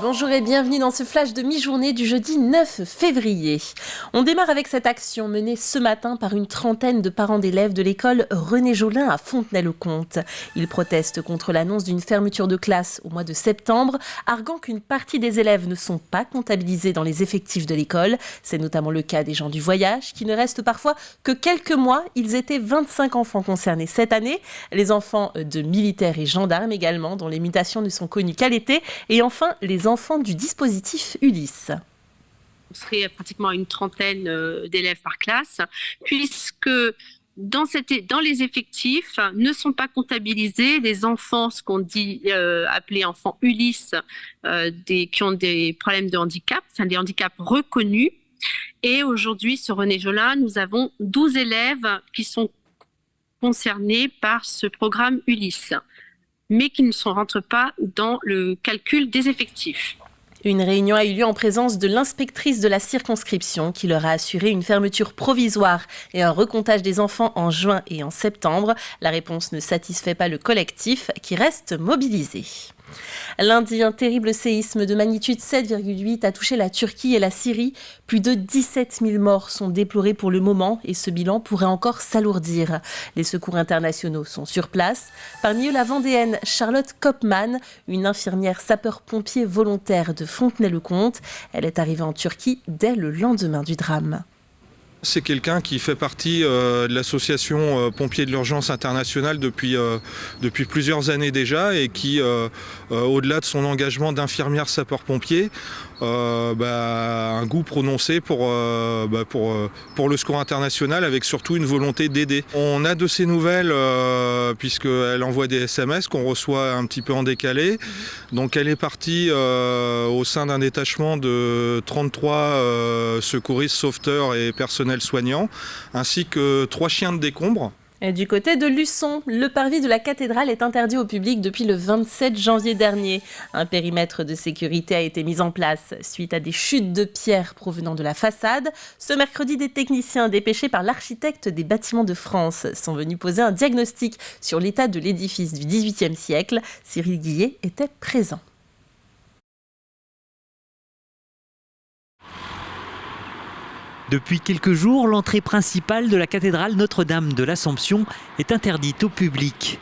bonjour et bienvenue dans ce flash de mi-journée du jeudi 9 février. On démarre avec cette action menée ce matin par une trentaine de parents d'élèves de l'école René Jolin à Fontenay-le-Comte. Ils protestent contre l'annonce d'une fermeture de classe au mois de septembre, arguant qu'une partie des élèves ne sont pas comptabilisés dans les effectifs de l'école. C'est notamment le cas des gens du voyage, qui ne restent parfois que quelques mois. Ils étaient 25 enfants concernés cette année. Les enfants de militaires et gendarmes également, dont les mutations ne sont connues qu'à l'été. Et enfin, les enfants du dispositif Ulysse. On serait pratiquement une trentaine d'élèves par classe, puisque dans les effectifs ne sont pas comptabilisés les enfants, ce qu'on dit appelés enfants Ulysse, qui ont des problèmes de handicap, enfin des handicaps reconnus. Et aujourd'hui, sur René Jolin, nous avons 12 élèves qui sont concernés par ce programme Ulysse, mais qui ne rentrent pas dans le calcul des effectifs. Une réunion a eu lieu en présence de l'inspectrice de la circonscription qui leur a assuré une fermeture provisoire et un recomptage des enfants en juin et en septembre. La réponse ne satisfait pas le collectif qui reste mobilisé. Lundi, un terrible séisme de magnitude 7,8 a touché la Turquie et la Syrie. Plus de 17 000 morts sont déplorés pour le moment et ce bilan pourrait encore s'alourdir. Les secours internationaux sont sur place. Parmi eux, la Vendéenne Charlotte Kopman, une infirmière sapeur-pompier volontaire de Fontenay-le-Comte. Elle est arrivée en Turquie dès le lendemain du drame. C'est quelqu'un qui fait partie de l'association Pompiers de l'Urgence Internationale depuis plusieurs années déjà et qui, au-delà de son engagement d'infirmière sapeur-pompier, un goût prononcé pour le secours international avec surtout une volonté d'aider. On a de ses nouvelles puisqu'elle envoie des SMS qu'on reçoit un petit peu en décalé. Donc elle est partie au sein d'un détachement de 33 secouristes, sauveteurs et personnels soignants, ainsi que 3 chiens de décombre. Et du côté de Luçon, le parvis de la cathédrale est interdit au public depuis le 27 janvier dernier. Un périmètre de sécurité a été mis en place suite à des chutes de pierres provenant de la façade. Ce mercredi, des techniciens dépêchés par l'architecte des bâtiments de France sont venus poser un diagnostic sur l'état de l'édifice du XVIIIe siècle. Cyril Guillet était présent. Depuis quelques jours, l'entrée principale de la cathédrale Notre-Dame de l'Assomption est interdite au public.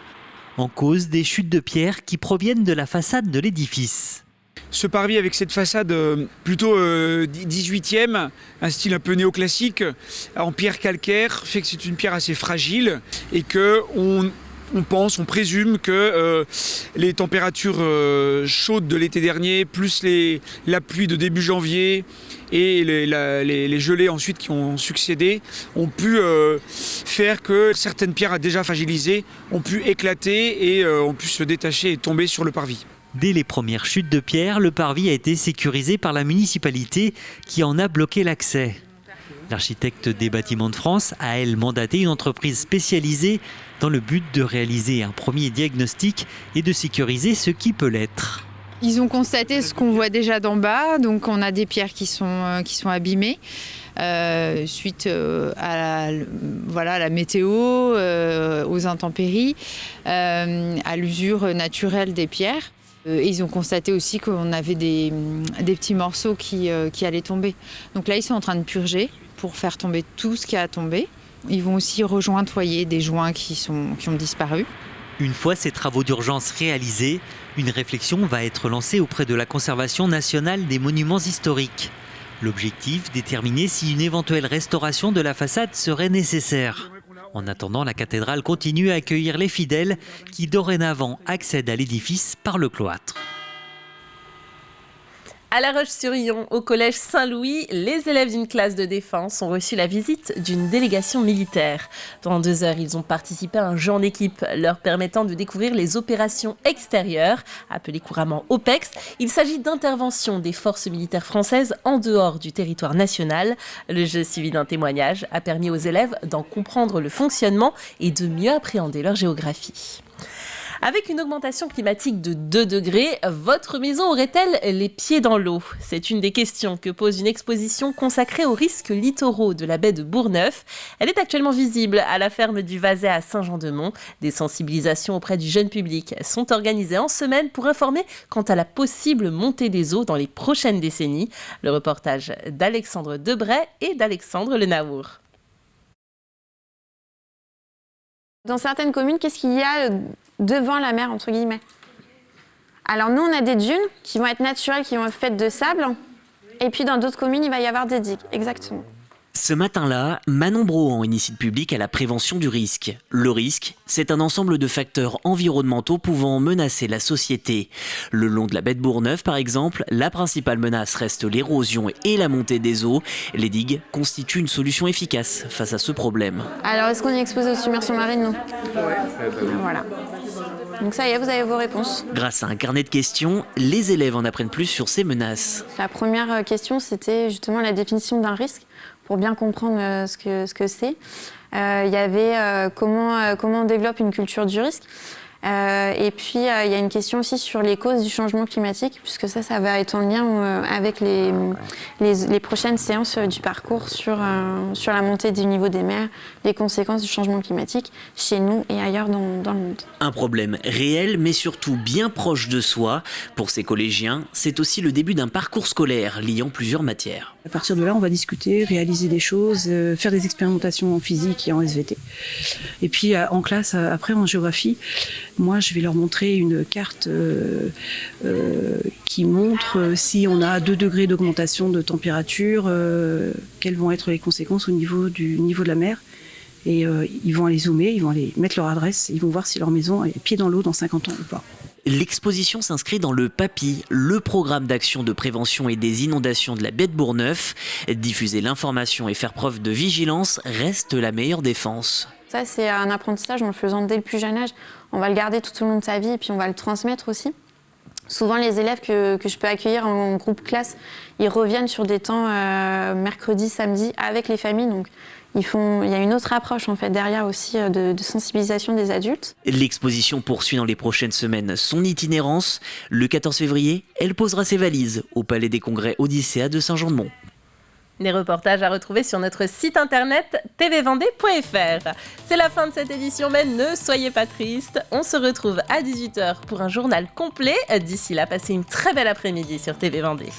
En cause des chutes de pierre qui proviennent de la façade de l'édifice. Ce parvis avec cette façade plutôt 18e, un style un peu néoclassique, en pierre calcaire, fait que c'est une pierre assez fragile et qu'on présume que les températures chaudes de l'été dernier, plus la pluie de début janvier et les gelées ensuite qui ont succédé, ont pu faire que certaines pierres déjà fragilisées ont pu éclater et ont pu se détacher et tomber sur le parvis. Dès les premières chutes de pierre, le parvis a été sécurisé par la municipalité qui en a bloqué l'accès. L'architecte des bâtiments de France a, elle, mandaté une entreprise spécialisée dans le but de réaliser un premier diagnostic et de sécuriser ce qui peut l'être. Ils ont constaté ce qu'on voit déjà d'en bas, donc on a des pierres qui sont abîmées suite à la météo, aux intempéries, à l'usure naturelle des pierres. Et ils ont constaté aussi qu'on avait des petits morceaux qui allaient tomber. Donc là, ils sont en train de purger pour faire tomber tout ce qui a tombé. Ils vont aussi rejointoyer des joints qui ont disparu. Une fois ces travaux d'urgence réalisés, une réflexion va être lancée auprès de la Conservation nationale des monuments historiques. L'objectif, déterminer si une éventuelle restauration de la façade serait nécessaire. En attendant, la cathédrale continue à accueillir les fidèles qui dorénavant accèdent à l'édifice par le cloître. À La Roche-sur-Yon, au collège Saint-Louis, les élèves d'une classe de défense ont reçu la visite d'une délégation militaire. Pendant 2 heures, ils ont participé à un jeu en équipe leur permettant de découvrir les opérations extérieures, appelées couramment OPEX. Il s'agit d'interventions des forces militaires françaises en dehors du territoire national. Le jeu suivi d'un témoignage a permis aux élèves d'en comprendre le fonctionnement et de mieux appréhender leur géographie. Avec une augmentation climatique de 2 degrés, votre maison aurait-elle les pieds dans l'eau ? C'est une des questions que pose une exposition consacrée aux risques littoraux de la baie de Bourgneuf. Elle est actuellement visible à la ferme du Vazet à Saint-Jean-de-Mont. Des sensibilisations auprès du jeune public sont organisées en semaine pour informer quant à la possible montée des eaux dans les prochaines décennies. Le reportage d'Alexandre Debray et d'Alexandre Le Naour. Dans certaines communes, qu'est-ce qu'il y a devant la mer, entre guillemets ? Alors nous, on a des dunes qui vont être naturelles, qui vont être faites de sable. Et puis dans d'autres communes, il va y avoir des digues, exactement. Ce matin-là, Manon Brohan initie le public à la prévention du risque. Le risque, c'est un ensemble de facteurs environnementaux pouvant menacer la société. Le long de la baie de Bourgneuf, par exemple, la principale menace reste l'érosion et la montée des eaux. Les digues constituent une solution efficace face à ce problème. Alors, est-ce qu'on est exposé aux submersions marines ? Non. Voilà. Donc ça y est, vous avez vos réponses. Grâce à un carnet de questions, les élèves en apprennent plus sur ces menaces. La première question, c'était justement la définition d'un risque, pour bien comprendre ce que c'est. Il y avait comment on développe une culture du risque. Et puis, il y a une question aussi sur les causes du changement climatique, puisque ça va être en lien avec les prochaines séances du parcours sur la montée du niveau des mers, les conséquences du changement climatique chez nous et ailleurs dans le monde. Un problème réel, mais surtout bien proche de soi. Pour ces collégiens, c'est aussi le début d'un parcours scolaire liant plusieurs matières. À partir de là, on va discuter, réaliser des choses, faire des expérimentations en physique et en SVT. Et puis en classe, après en géographie, moi je vais leur montrer une carte qui montre si on a 2 degrés d'augmentation de température, quelles vont être les conséquences au niveau du niveau de la mer. Et ils vont aller zoomer, ils vont aller mettre leur adresse, ils vont voir si leur maison est pied dans l'eau dans 50 ans ou pas. L'exposition s'inscrit dans le PAPI, le programme d'action de prévention et des inondations de la baie de Bourgneuf. Diffuser l'information et faire preuve de vigilance reste la meilleure défense. Ça, c'est un apprentissage en le faisant dès le plus jeune âge. On va le garder tout au long de sa vie et puis on va le transmettre aussi. Souvent, les élèves que je peux accueillir en groupe classe, ils reviennent sur des temps mercredi, samedi avec les familles. Donc, il y a une autre approche en fait derrière aussi de sensibilisation des adultes. L'exposition poursuit dans les prochaines semaines son itinérance. Le 14 février, elle posera ses valises au Palais des Congrès Odyssea de Saint-Jean-de-Mont. Des reportages à retrouver sur notre site internet tvvendée.fr. C'est la fin de cette édition, mais ne soyez pas tristes. On se retrouve à 18h pour un journal complet. D'ici là, passez une très belle après-midi sur TV Vendée.